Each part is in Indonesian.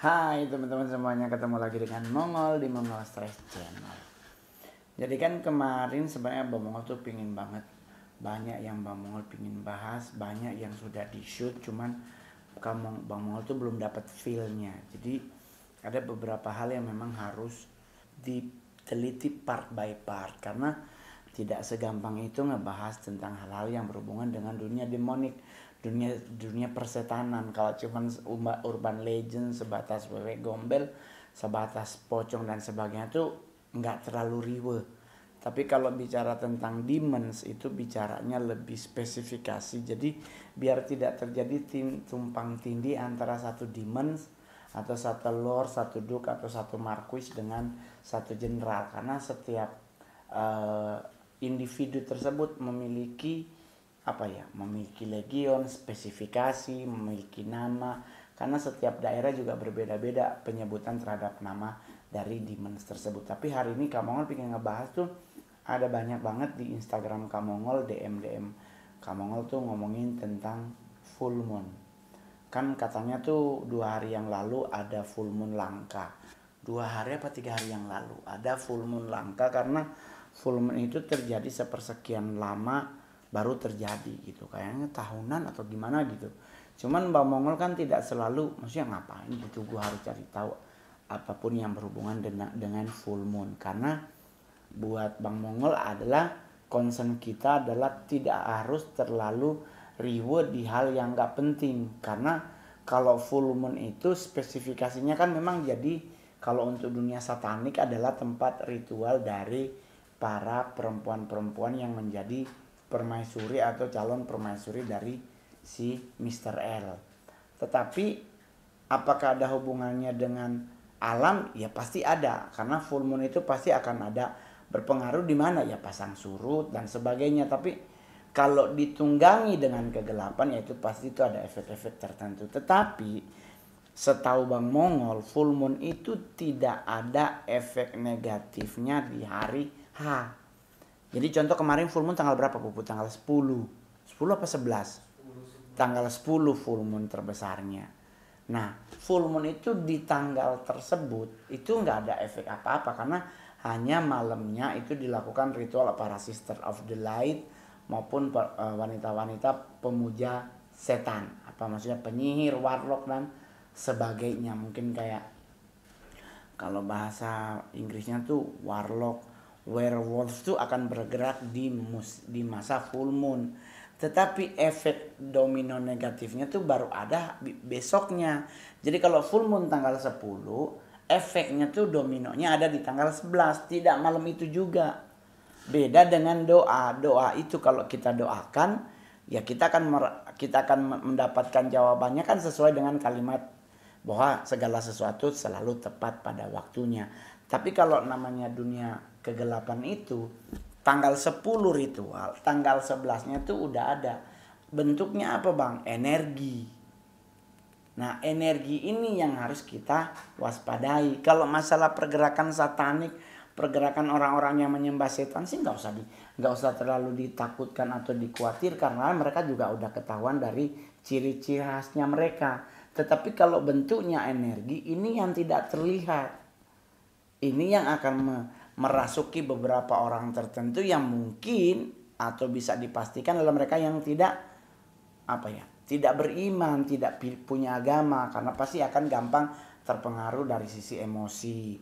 Hai teman-teman semuanya, ketemu lagi dengan Mongol di Mongol Stress Channel. Jadi kan kemarin sebenarnya Bang Mongol tuh pingin banget, banyak yang Bang Mongol pingin bahas, banyak yang sudah di shoot, cuman Bang Mongol tuh belum dapat feel-nya. Jadi ada beberapa hal yang memang harus diteliti part by part, karena tidak segampang itu ngebahas tentang hal-hal yang berhubungan dengan dunia demonik, dunia persetanan. Kalau cuman urban legend sebatas wewe gombel, sebatas pocong dan sebagainya tuh nggak terlalu riwe. Tapi kalau bicara tentang demons itu bicaranya lebih spesifikasi. Jadi biar tidak terjadi tumpang tindih antara satu demons atau satu lord, satu duke atau satu marquis dengan satu jenderal, karena setiap individu tersebut memiliki memiliki legion, spesifikasi, memiliki nama, karena setiap daerah juga berbeda-beda penyebutan terhadap nama dari demons tersebut. Tapi hari ini Kamongol pengen ngebahas tuh, ada banyak banget di Instagram Kamongol, DM Kamongol tuh ngomongin tentang full moon. Kan katanya tuh 2 hari yang lalu ada full moon langka. 2 hari apa 3 hari yang lalu ada full moon langka, karena full moon itu terjadi sepersekian lama baru terjadi gitu, kayaknya tahunan atau gimana gitu. Cuman Bang Mongol kan tidak selalu, maksudnya ngapain gitu gue harus cari tahu apapun yang berhubungan dengan full moon, karena buat Bang Mongol adalah concern kita adalah tidak harus terlalu reward di hal yang gak penting. Karena kalau full moon itu spesifikasinya kan memang jadi, kalau untuk dunia satanik adalah tempat ritual dari para perempuan-perempuan yang menjadi permaisuri atau calon permaisuri dari si Mr. L. Tetapi apakah ada hubungannya dengan alam? Ya pasti ada, karena full moon itu pasti akan ada berpengaruh di mana ya, pasang surut dan sebagainya. Tapi kalau ditunggangi dengan kegelapan, yaitu pasti itu ada efek-efek tertentu. Tetapi setahu Bang Mongol, full moon itu tidak ada efek negatifnya di hari H. Jadi contoh kemarin full moon tanggal berapa Puput? Tanggal 10. 10 apa 11? Tanggal 10 full moon terbesarnya. Nah, full moon itu di tanggal tersebut itu nggak ada efek apa-apa, karena hanya malamnya itu dilakukan ritual para Sister of the Light maupun wanita-wanita pemuja setan. Apa maksudnya, penyihir, warlock dan sebagainya. Mungkin kayak kalau bahasa Inggrisnya tuh warlock, werewolf tuh akan bergerak di masa full moon. Tetapi efek domino negatifnya tuh baru ada besoknya. Jadi kalau full moon tanggal 10, efeknya tuh dominonya ada di tanggal 11, tidak malam itu juga. Beda dengan doa. Doa itu kalau kita doakan, ya kita akan mendapatkan jawabannya kan sesuai dengan kalimat bahwa segala sesuatu selalu tepat pada waktunya. Tapi kalau namanya dunia kegelapan itu, tanggal 10 ritual, tanggal 11-nya tuh udah ada. Bentuknya apa Bang? Energi. Nah, energi ini yang harus kita waspadai. Kalau masalah pergerakan satanik, pergerakan orang-orang yang menyembah setan sih nggak usah terlalu ditakutkan atau dikhawatirkan, karena mereka juga udah ketahuan dari ciri-ciri khasnya mereka. Tetapi kalau bentuknya energi, ini yang tidak terlihat. Ini yang akan merasuki beberapa orang tertentu yang mungkin atau bisa dipastikan adalah mereka yang tidak tidak beriman, tidak punya agama, karena pasti akan gampang terpengaruh dari sisi emosi,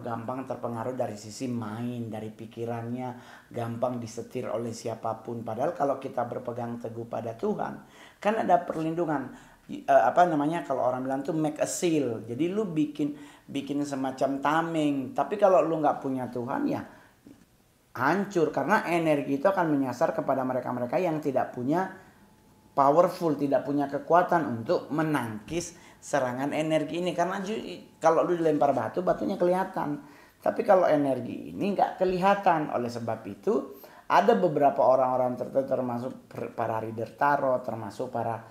gampang terpengaruh dari sisi main, dari pikirannya, gampang disetir oleh siapapun. Padahal kalau kita berpegang teguh pada Tuhan, kan ada perlindungan. Kalau orang bilang tuh make a seal. Jadi lu bikin semacam tameng. Tapi kalau lu nggak punya Tuhan, ya hancur, karena energi itu akan menyasar kepada mereka-mereka yang tidak punya powerful, tidak punya kekuatan untuk menangkis serangan energi ini. Karena kalau lu dilempar batu, batunya kelihatan. Tapi kalau energi ini nggak kelihatan. Oleh sebab itu ada beberapa orang-orang tertentu, termasuk para reader tarot, termasuk para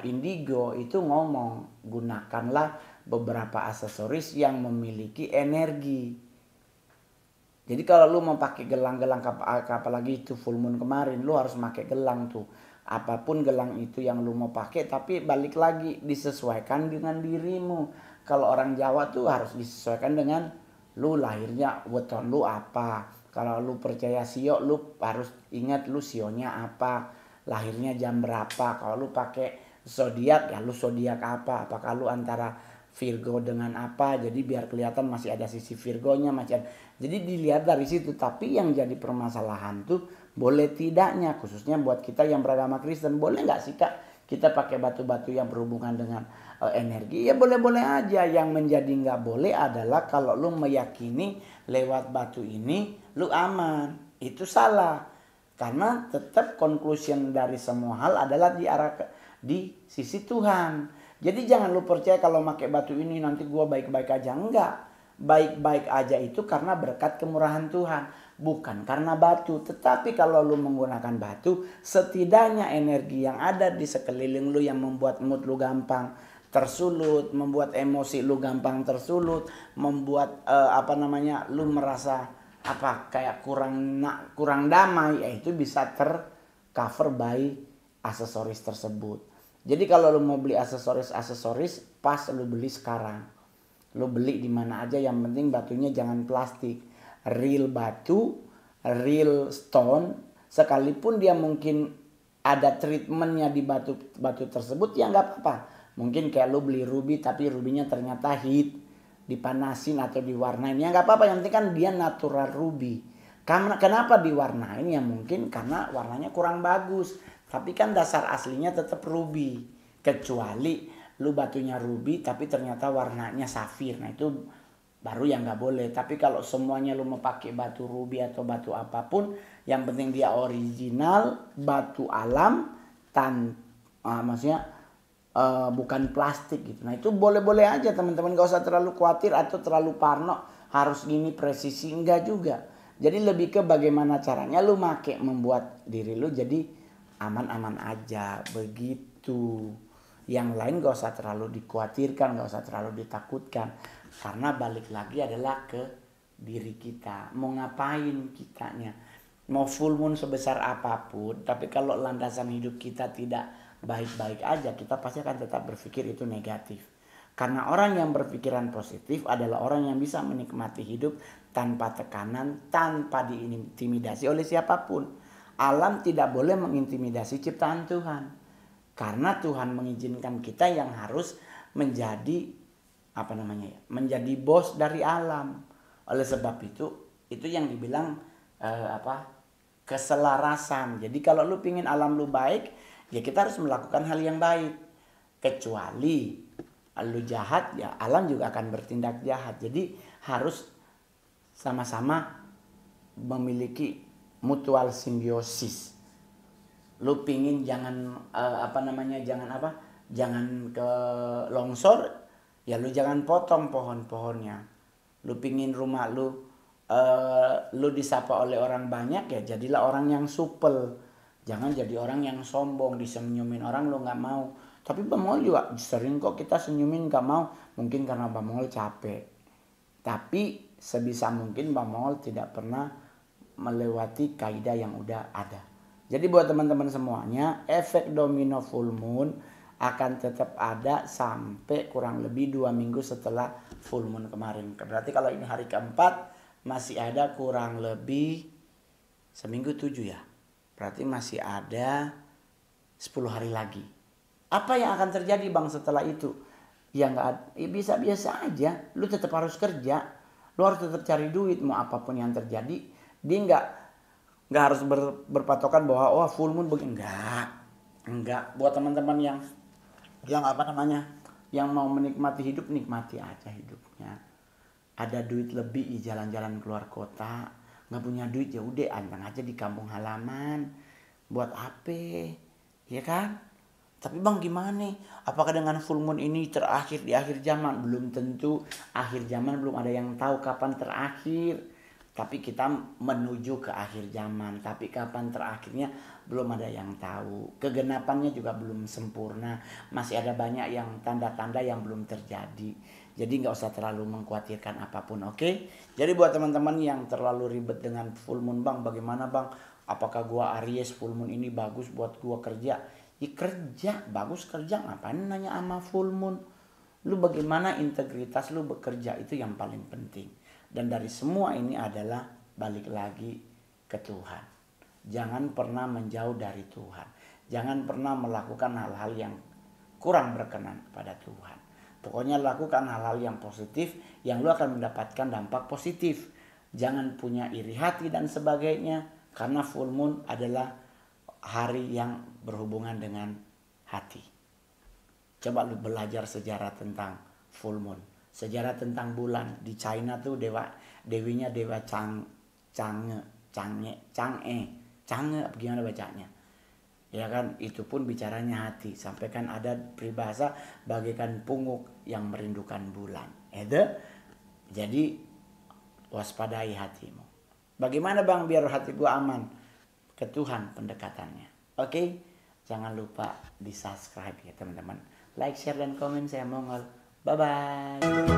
indigo, itu ngomong gunakanlah beberapa aksesoris yang memiliki energi. Jadi kalau lu mau pakai gelang-gelang, apalagi itu full moon kemarin, lu harus pakai gelang tuh. apapun gelang itu yang lu mau pakai, tapi balik lagi disesuaikan dengan dirimu. Kalau orang Jawa tuh harus disesuaikan dengan lu lahirnya weton lu apa. Kalau lu percaya sio, lu harus ingat lu sionya apa, lahirnya jam berapa. Kalau lu pakai zodiak ya lu zodiak apa, apakah lu antara Virgo dengan apa, jadi biar kelihatan masih ada sisi Virgonya, masih ada. Jadi dilihat dari situ. Tapi yang jadi permasalahan tuh boleh tidaknya, khususnya buat kita yang beragama Kristen, boleh nggak sih Kak kita pakai batu-batu yang berhubungan dengan energi? Ya boleh-boleh aja. Yang menjadi nggak boleh adalah kalau lu meyakini lewat batu ini lu aman. Itu salah. Karena tetap conclusion dari semua hal adalah di sisi Tuhan. Jadi jangan lu percaya kalau pakai batu ini nanti gua baik-baik aja. Enggak. Baik-baik aja itu karena berkat kemurahan Tuhan, bukan karena batu. Tetapi kalau lu menggunakan batu, setidaknya energi yang ada di sekeliling lu yang membuat mood lu gampang tersulut, membuat emosi lu gampang tersulut, membuat lu merasa kayak kurang damai, ya itu bisa tercover by aksesoris tersebut. Jadi kalau lu mau beli aksesoris pas lu beli sekarang. Lu beli di mana aja, yang penting batunya jangan plastik. Real batu, real stone, sekalipun dia mungkin ada treatmentnya di batu tersebut, ya nggak apa-apa. Mungkin kayak lu beli ruby tapi rubinya ternyata heat, dipanasin atau diwarnain, ya nggak apa-apa. Yang penting kan dia natural ruby. Kenapa diwarnain? Ya mungkin karena warnanya kurang bagus. Tapi kan dasar aslinya tetap ruby. Kecuali lu batunya ruby tapi ternyata warnanya safir, nah itu baru yang nggak boleh. Tapi kalau semuanya lu mau pakai batu ruby atau batu apapun, yang penting dia original, batu alam, bukan plastik gitu. Nah itu boleh-boleh aja teman-teman, gak usah terlalu khawatir atau terlalu parno harus gini presisi, enggak juga. Jadi lebih ke bagaimana caranya lu make membuat diri lu jadi aman-aman aja begitu. Yang lain gak usah terlalu dikhawatirkan, gak usah terlalu ditakutkan. Karena balik lagi adalah ke diri kita. Mau ngapain kitanya. Mau full moon sebesar apapun, tapi kalau landasan hidup kita tidak baik-baik aja, kita pasti akan tetap berpikir itu negatif. Karena orang yang berpikiran positif adalah orang yang bisa menikmati hidup tanpa tekanan, tanpa diintimidasi oleh siapapun. Alam tidak boleh mengintimidasi ciptaan Tuhan. Karena Tuhan mengizinkan kita yang harus menjadi menjadi bos dari alam. Oleh sebab itu yang dibilang keselarasan. Jadi kalau lu pingin alam lu baik, ya kita harus melakukan hal yang baik. Kecuali lu jahat, ya alam juga akan bertindak jahat. Jadi harus sama-sama memiliki mutual simbiosis. Lu pingin jangan ke longsor, ya lu jangan potong pohon-pohonnya. Lu pingin rumah lu disapa oleh orang banyak, ya jadilah orang yang supel. Jangan jadi orang yang sombong, disenyumin orang lu nggak mau. Tapi Bang Mongol juga sering kok kita senyumin nggak mau, mungkin karena Bang Mongol capek. Tapi sebisa mungkin Bang Mongol tidak pernah melewati kaidah yang udah ada. Jadi buat teman-teman semuanya, efek domino full moon akan tetap ada sampai kurang lebih 2 minggu setelah full moon kemarin. Berarti kalau ini hari keempat, masih ada kurang lebih seminggu 7 ya. Berarti masih ada 10 hari lagi. Apa yang akan terjadi Bang setelah itu? Ya bisa biasa aja. Lu tetap harus kerja. Lu harus tetap cari duit, mau apapun yang terjadi. Dia nggak harus berpatokan bahwa full moon begini. Enggak. Buat teman-teman yang yang mau menikmati hidup, nikmati aja hidupnya. Ada duit lebih, jalan-jalan keluar kota. Nggak punya duit, ya udah anteng aja di kampung halaman. Buat apa? Ya kan? Tapi Bang gimana? Apakah dengan full moon ini terakhir di akhir zaman? Belum tentu. Akhir zaman belum ada yang tahu kapan terakhir. Tapi kita menuju ke akhir zaman. Tapi kapan terakhirnya belum ada yang tahu. Kegenapannya juga belum sempurna. Masih ada banyak yang tanda-tanda yang belum terjadi. Jadi nggak usah terlalu mengkhawatirkan apapun, oke? Jadi buat teman-teman yang terlalu ribet dengan full moon, Bang, bagaimana Bang? Apakah gua Aries full moon ini bagus buat gua kerja? Ya kerja, bagus kerja, ngapain nanya sama full moon? Lu bagaimana integritas lu bekerja, itu yang paling penting. Dan dari semua ini adalah balik lagi ke Tuhan. Jangan pernah menjauh dari Tuhan. Jangan pernah melakukan hal-hal yang kurang berkenan kepada Tuhan. Pokoknya lakukan hal-hal yang positif, yang lu akan mendapatkan dampak positif. Jangan punya iri hati dan sebagainya, karena full moon adalah hari yang berhubungan dengan hati. Coba lu belajar sejarah tentang full moon, sejarah tentang bulan. Di China tuh dewinya dewa Chang'e, gimana bacanya? Ya kan, itu pun bicaranya hati. Sampai kan ada peribahasa bagaikan punguk yang merindukan bulan. Itu jadi waspadai hatimu. Bagaimana Bang biar hati gua aman? Ke Tuhan pendekatannya. Oke? Jangan lupa di subscribe ya teman-teman. Like, share, dan komen. Saya Mongol. Bye-bye.